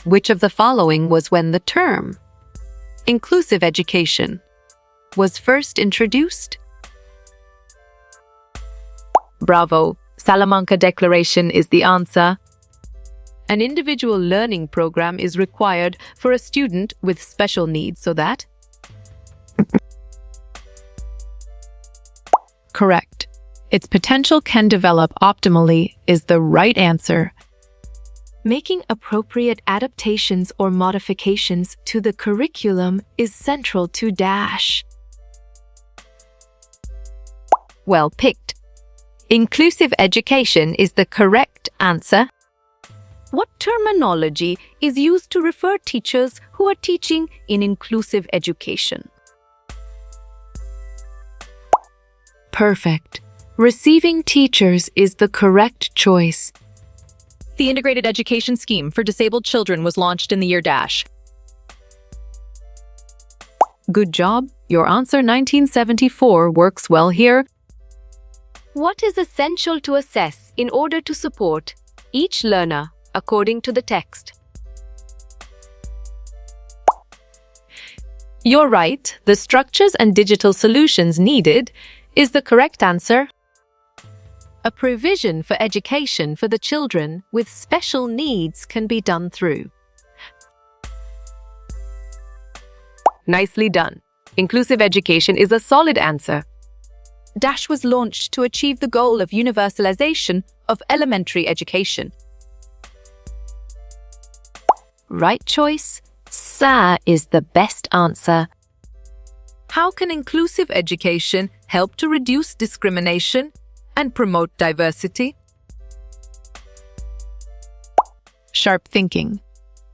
Which of the following was when the term inclusive education was first introduced? Bravo! Salamanca Declaration is the answer. An individual learning program is required for a student with special needs so that… Correct. Its potential can develop optimally is the right answer. Making appropriate adaptations or modifications to the curriculum is central to DASH. Well picked. Inclusive education is the correct answer. What terminology is used to refer teachers who are teaching in inclusive education? Perfect. Receiving teachers is the correct choice. The Integrated Education Scheme for Disabled Children was launched in the year dash. Good job. Your answer 1974 works well here. What is essential to assess in order to support each learner according to the text? You're right. The structures and digital solutions needed is the correct answer. A provision for education for the children with special needs can be done through. Nicely done. Inclusive education is a solid answer. DASH was launched to achieve the goal of universalization of elementary education. Right choice. SA is the best answer. How can inclusive education help to reduce discrimination and promote diversity? Sharp thinking.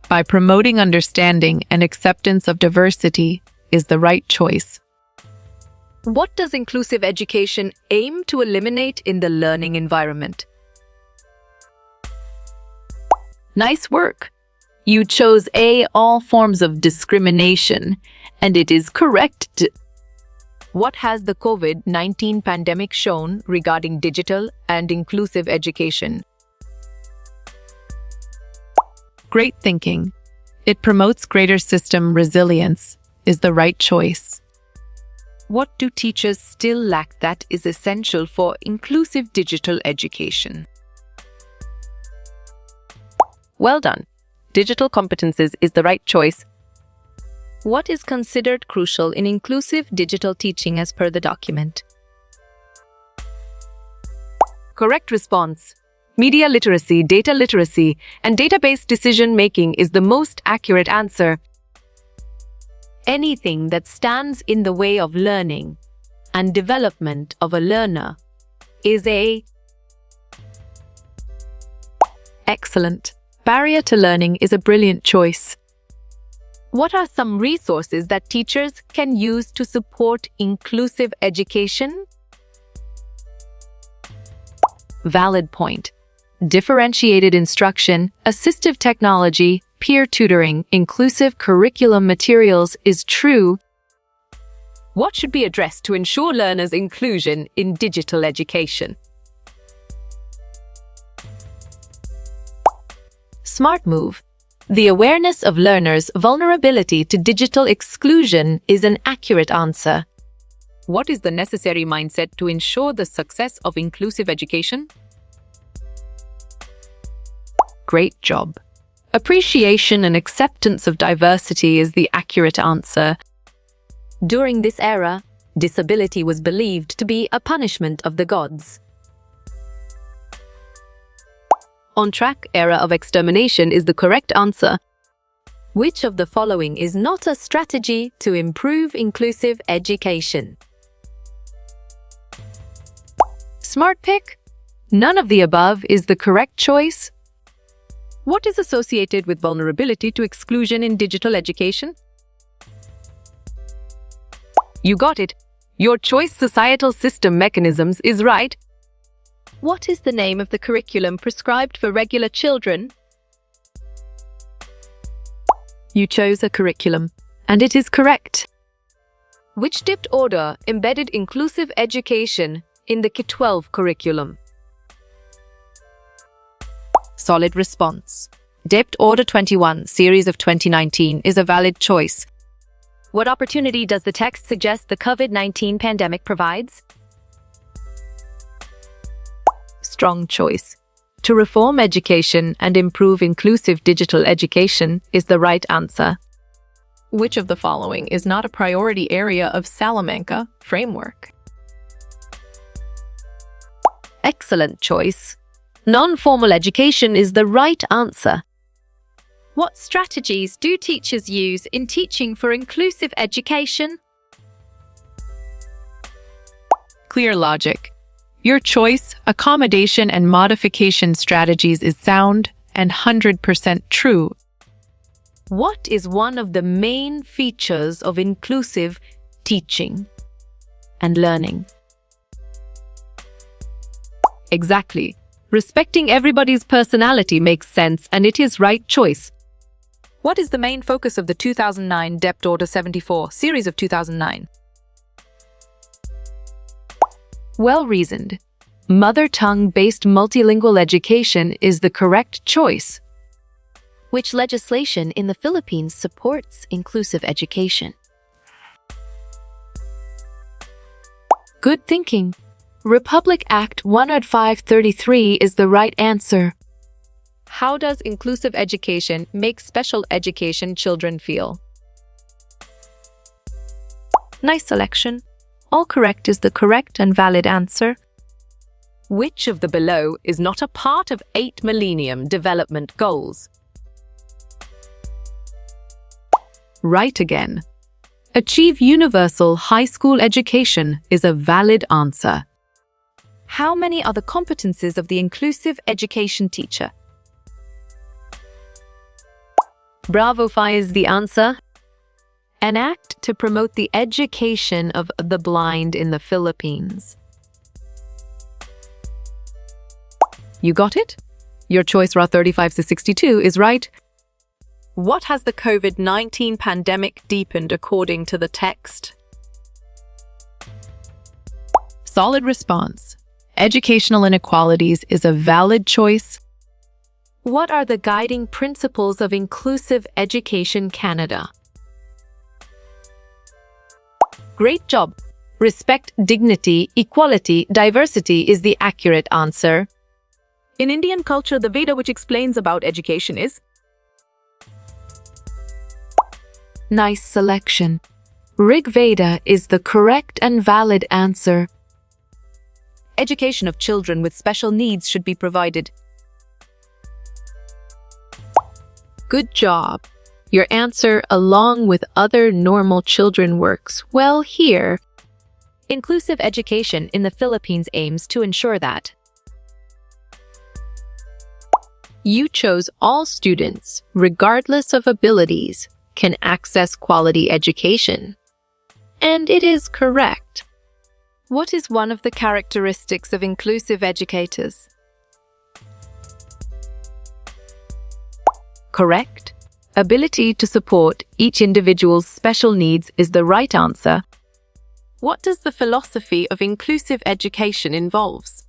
By promoting understanding and acceptance of diversity is the right choice. What does inclusive education aim to eliminate in the learning environment? Nice work! You chose A, all forms of discrimination, and it is correct. What has the COVID-19 pandemic shown regarding digital and inclusive education? Great thinking. It promotes greater system resilience is the right choice. What do teachers still lack that is essential for inclusive digital education? Well done. Digital competences is the right choice. What is considered crucial in inclusive digital teaching as per the document? Correct response. Media literacy, data literacy, and database decision-making is the most accurate answer. Anything that stands in the way of learning and development of a learner is a… Excellent. Barrier to learning is a brilliant choice. What are some resources that teachers can use to support inclusive education? Valid point. Differentiated instruction, assistive technology, peer tutoring, inclusive curriculum materials is true. What should be addressed to ensure learners' inclusion in digital education? Smart move. The awareness of learners' vulnerability to digital exclusion is an accurate answer. What is the necessary mindset to ensure the success of inclusive education? Great job. Appreciation and acceptance of diversity is the accurate answer. During this era, disability was believed to be a punishment of the gods. On track, era of extermination is the correct answer. Which of the following is not a strategy to improve inclusive education? Smart pick. None of the above is the correct choice. What is associated with vulnerability to exclusion in digital education? You got it. Your choice societal system mechanisms is right. What is the name of the curriculum prescribed for regular children? You chose a curriculum, and it is correct. Which dipped order embedded inclusive education in the K-12 curriculum? Solid response. Dept Order 21, series of 2019, is a valid choice. What opportunity does the text suggest the COVID-19 pandemic provides? Strong choice. To reform education and improve inclusive digital education is the right answer. Which of the following is not a priority area of Salamanca framework? Excellent choice. Non-formal education is the right answer. What strategies do teachers use in teaching for inclusive education? Clear logic. Your choice, accommodation, and modification strategies is sound and 100% true. What is one of the main features of inclusive teaching and learning? Exactly. Respecting everybody's personality makes sense, and it is right choice. What is the main focus of the 2009 Dept Order 74, series of 2009? Well reasoned. Mother tongue-based multilingual education is the correct choice. Which legislation in the Philippines supports inclusive education? Good thinking. Republic Act 10533 is the right answer. How does inclusive education make special education children feel? Nice selection. All correct is the correct and valid answer. Which of the below is not a part of 8 Millennium Development Goals? Right again. Achieve universal high school education is a valid answer. How many are the competencies of the inclusive education teacher? Bravo 5 is the answer. An act to promote the education of the blind in the Philippines. You got it? Your choice, Ra 35 to 62, is right. What has the COVID-19 pandemic deepened according to the text? Solid response. Educational inequalities is a valid choice. What are the guiding principles of Inclusive Education Canada? Great job. Respect, dignity, equality, diversity is the accurate answer. In Indian culture, the Veda which explains about education is? Nice selection. Rig Veda is the correct and valid answer. Education of children with special needs should be provided. Good job. Your answer, along with other normal children, works well here. Inclusive education in the Philippines aims to ensure that You chose all students, regardless of abilities, can access quality education. And it is correct. What is one of the characteristics of inclusive educators? Correct. Ability to support each individual's special needs is the right answer. What does the philosophy of inclusive education involves?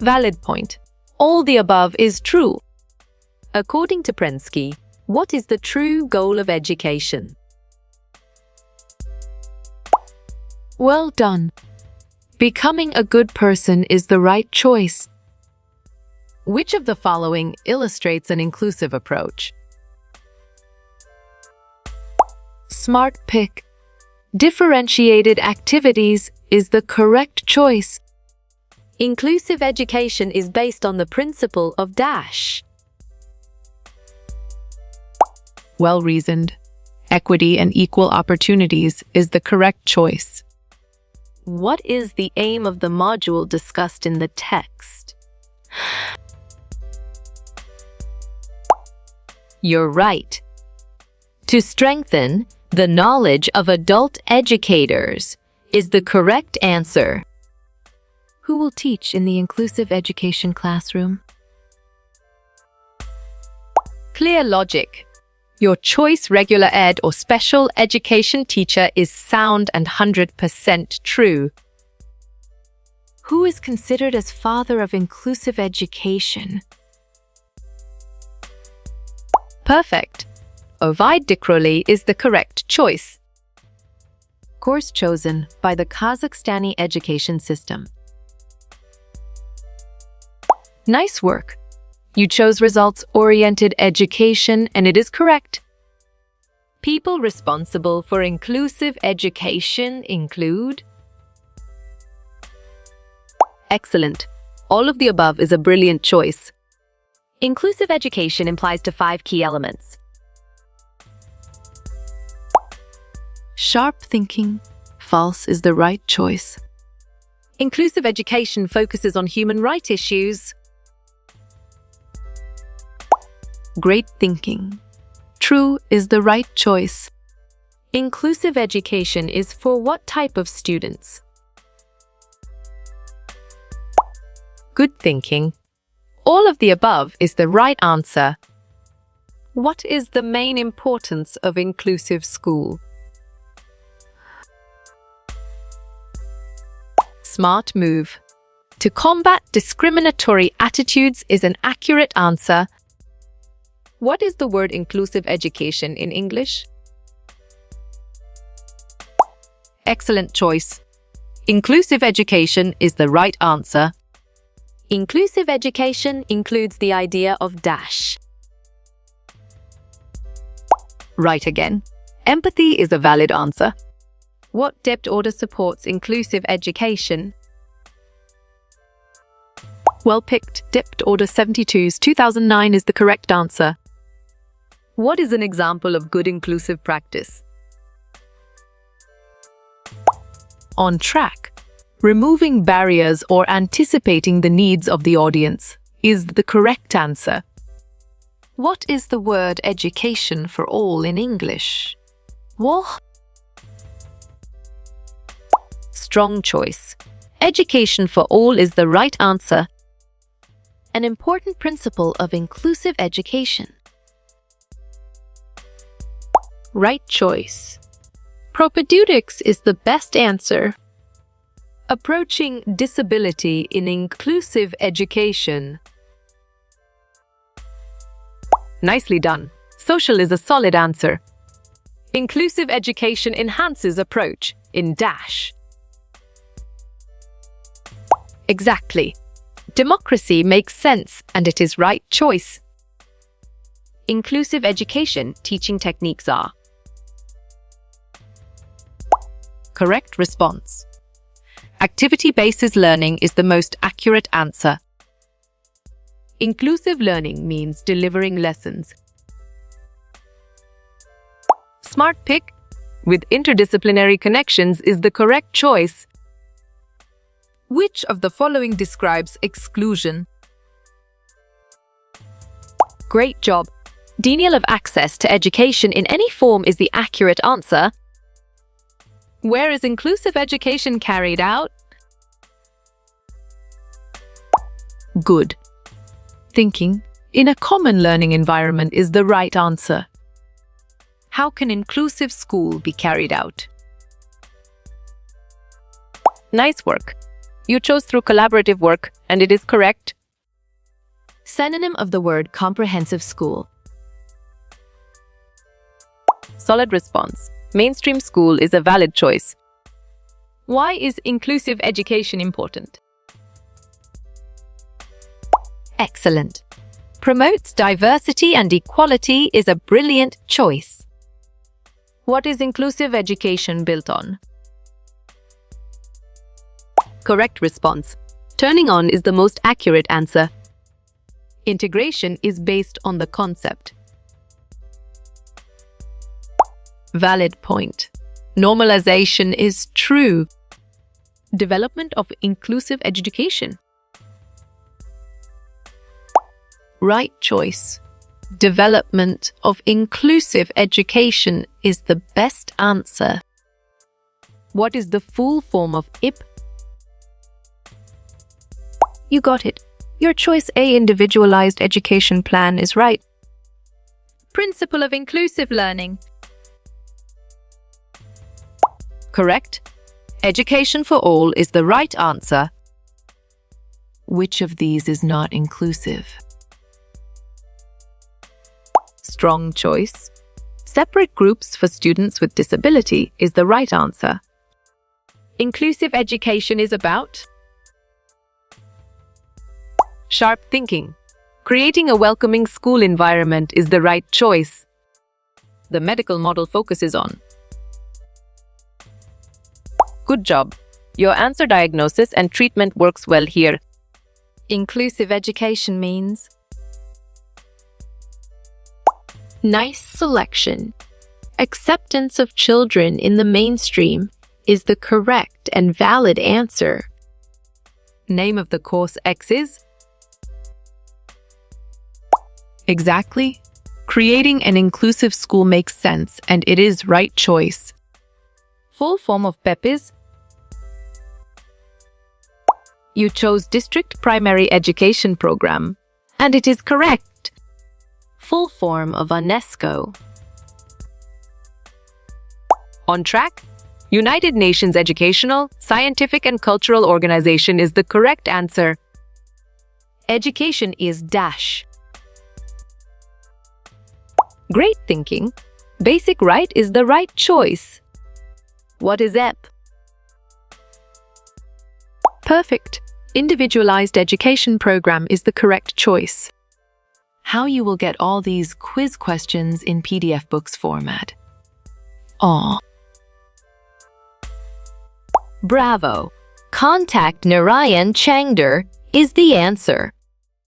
Valid point. All the above is true. according to Prensky, what is the true goal of education? Well done. Becoming a good person is the right choice. Which of the following illustrates an inclusive approach? Smart pick. Differentiated activities is the correct choice. Inclusive education is based on the principle of dash. Well reasoned. Equity and equal opportunities is the correct choice. What is the aim of the module discussed in the text? You're right. To strengthen the knowledge of adult educators is the correct answer. Who will teach in the inclusive education classroom? Clear logic. Your choice, regular ed or special education teacher, is sound and 100% true. Who is considered as father of inclusive education? Perfect. Ovid Dikroli is the correct choice. Course chosen by the Kazakhstani education system. Nice work. You chose results-oriented education, and it is correct. People responsible for inclusive education include... Excellent. All of the above is a brilliant choice. Inclusive education implies to 5 key elements. Sharp thinking. False is the right choice. Inclusive education focuses on human rights issues. Great thinking. True is the right choice. Inclusive education is for what type of students? Good thinking. All of the above is the right answer. What is the main importance of inclusive school? Smart move. To combat discriminatory attitudes is an accurate answer. What is the word inclusive education in English? Excellent choice. Inclusive education is the right answer. Inclusive education includes the idea of dash. Right again. Empathy is a valid answer. What depth order supports inclusive education? Well picked. Depth order 72's 2009 is the correct answer. What is an example of good inclusive practice? On track. Removing barriers or anticipating the needs of the audience is the correct answer. What is the word education for all in English? What? Strong choice. Education for all is the right answer. An important principle of inclusive education. Right choice. Propedeutics is the best answer. Approaching disability in inclusive education. Nicely done. Social is a solid answer. Inclusive education enhances approach in dash. Exactly. Democracy makes sense and it is right choice. Inclusive education teaching techniques are. Correct response. Activity-based learning is the most accurate answer. Inclusive learning means delivering lessons. Smart pick with interdisciplinary connections is the correct choice. Which of the following describes exclusion? Great job. Denial of access to education in any form is the accurate answer. Where is inclusive education carried out? Good. Thinking in a common learning environment is the right answer. How can inclusive school be carried out? Nice work. You chose through collaborative work, and it is correct. Synonym of the word comprehensive school. Solid response. Mainstream school is a valid choice. Why is inclusive education important? Excellent. Promotes diversity and equality is a brilliant choice. What is inclusive education built on? Correct response. Turning on is the most accurate answer. Integration is based on the concept. Valid point. Normalization is true. Development of inclusive education. Right choice. Development of inclusive education is the best answer. What is the full form of IP? You got it. Your choice A, individualized education plan, is right. Principle of inclusive learning. Correct. Education for all is the right answer. Which of these is not inclusive? strong choice. Separate groups for students with disability is the right answer. Inclusive education is about sharp thinking. Creating a welcoming school environment is the right choice. The medical model focuses on. Good job. Your answer diagnosis and treatment works well here. Inclusive education means Nice selection. Acceptance of children in the mainstream is the correct and valid answer. Name of the course X is Exactly. Creating an inclusive school makes sense, and it is right choice. full form of PEP is You chose District Primary Education Program, and it is correct. Full form of UNESCO. On track? United Nations Educational, Scientific and Cultural Organization is the correct answer. Education is dash. Great thinking. Basic right is the right choice. What is EP? Perfect. Individualized Education Program is the correct choice. How you will get all these quiz questions in PDF books format. Aw. Bravo! Contact Narayan Changder is the answer.